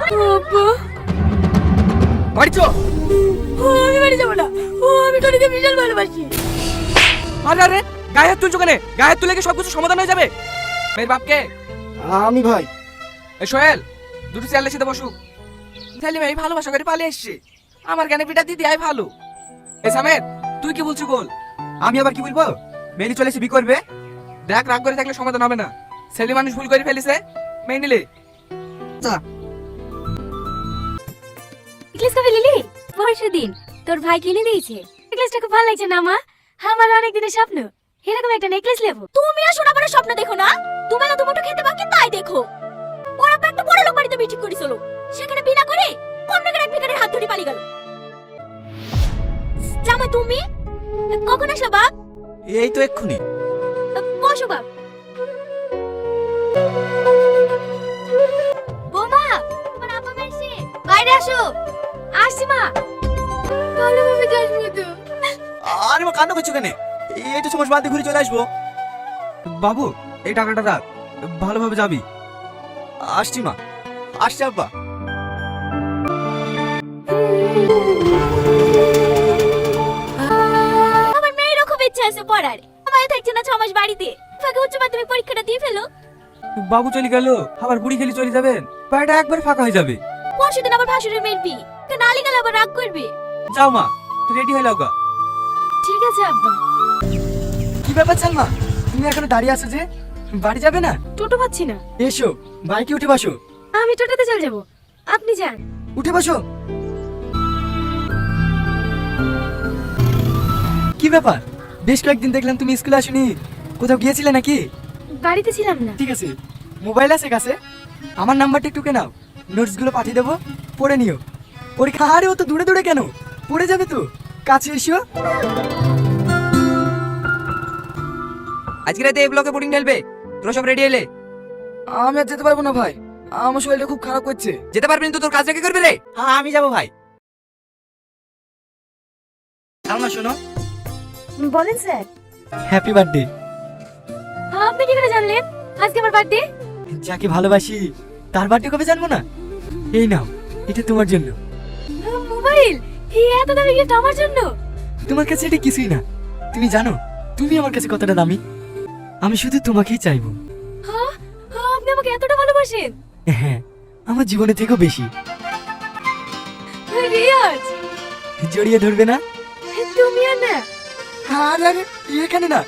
আব্বা, বাড়ি চ। আমি বাড়ি যাবো না। আমি টনিকে বিশাল ভালোবাসি। আরে আরে, গায়ে হাত তুলছো কেন? গায়ে হাত তুলে কি সবকিছু সমাধান হয়ে যাবে? মেয়ের বাপকে? আমি ভাই। এই সোহেল, দুটো চেয়ারের সাথে বসু। তাহলে ভাই ভালোবাসা করে পালিয়ে এসছে, আমার জ্ঞানে পিটা দিদি আই ভালো। এ সামের, তুই কি বলছিস বল। আমি আবার কি বলবো? মেয়ে চলে এসে বি করবে। দেখ, রাগ করে থাকলে সমাধান হবে না। ছেলে মানুষ ভুল করে ফেলেছে, মেনে নিলে। নেকলেস কবে নিলি? পরশুদিন তোর ভাই কিনে দিয়েছে। নেকলেসটা খুব ভালো লাগছে না মা? আমার অনেক দিনের স্বপ্ন এরকম একটা নেকলেস নেব। তুমি আর সোনা বড় স্বপ্ন দেখো না, তুমি না দুটো খেতে বাকি তাই দেখো। ওরা একটা বড় লোক বাড়িতে মিটিং করেছিল, সেখানে বিনা করে কন্যাকে এক ভিখারির হাত ধরে পালিয়ে গেল। জামাই তুমি কখন আসলো বাপ? এই তো এক্ষুনি। বসো বাপ। বৌমা, তোমার আপা এসে বাইরে আসো। আসছি মা। ভালোভাবে যাসনি তো? আরে মা, কান্না করছো কেন? এই তো সময় বাদ ঘুরে চলে আসবো। বাবু, এই টাকাটা রাখ, ভালোভাবে যাবি। আসছি মা, আসছি আব্বা। আমার মেয়েরও খুব ইচ্ছা আছে পড়ার। আমায় থাকছে না 6 মাস বাড়িতে। ফাঁকে উচ্চ মাধ্যমিক পরীক্ষাটা দিয়ে ফেলো। বাবু চলে গেল, আবার বুড়ি খেলে চলে যাবেন, বাড়িটা একবার ফাঁকা হয়ে যাবে। পরশুদিন আবার ভাসুরের মেয়ের বিয়ে, কেন আলি গেলে আবার রাগ করবে। যাও মা, রেডি হয়ে লাও গা। ঠিক আছে আব্বা। কি ব্যাপার সালমা, তুমি এখনো দাঁড়িয়ে আছো যে? বাড়ি যাবে না? টোটো পাচ্ছি না। এসো, বাইকে উঠে বসো। আমি টোটোতে চলে যাব, আপনি যান। উঠে বসো। কি ব্যাপার, বেশ কয়েকদিন দেখলাম তুমি স্কুলে আসোনি, কোথাও গিয়েছিলে নাকি? বাড়িতে ছিলাম না। ঠিক আছে, মোবাইল আছে কাছে? আমার নাম্বারটা একটু নাও, নোটসগুলো পাঠিয়ে দেবো, পড়ে নিও। পরীক্ষা। আরে ও তো দূরে দূরে কেন, পড়ে যাবে তো, কাছে এসো। আজকে রাতে এই ব্লকে বোর্ডিং ঢেলবে, তোরা সব রেডি এলে? আমি আর যেতে পারবো না ভাই, আমার শরীরটা খুব খারাপ করছে। যেতে পারবি না তো তোর কাজ রেখে করবে রে। হ্যাঁ, আমি যাবো ভাই। সালমা শোনো। বলেন স্যার। Happy birthday. আপনি কি করে জানলেন আজকে আমার বার্থডে? যাকে ভালোবাসি তার বার্থডে কবে জানবো না? এই নাও, এটা তোমার জন্য। মোবাইল? এই এত দামি গিফট আমার জন্য? তোমার কাছে এটা কিছুই না, তুমি জানো তুমি আমার কাছে কতটা দামি। আমি শুধু তোমাকেই চাইবো। হ্যাঁ, আপনি আমাকে এতটা ভালোবাসেন? হ্যাঁ, আমার জীবনের থেকেও বেশি। রিয়াজ, জড়িয়ে ধরবে না? তুমি আর না। আরে আরে, এখানে না,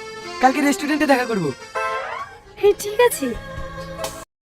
কালকে রেস্টুরেন্টে দেখা করবো। ঠিক আছে।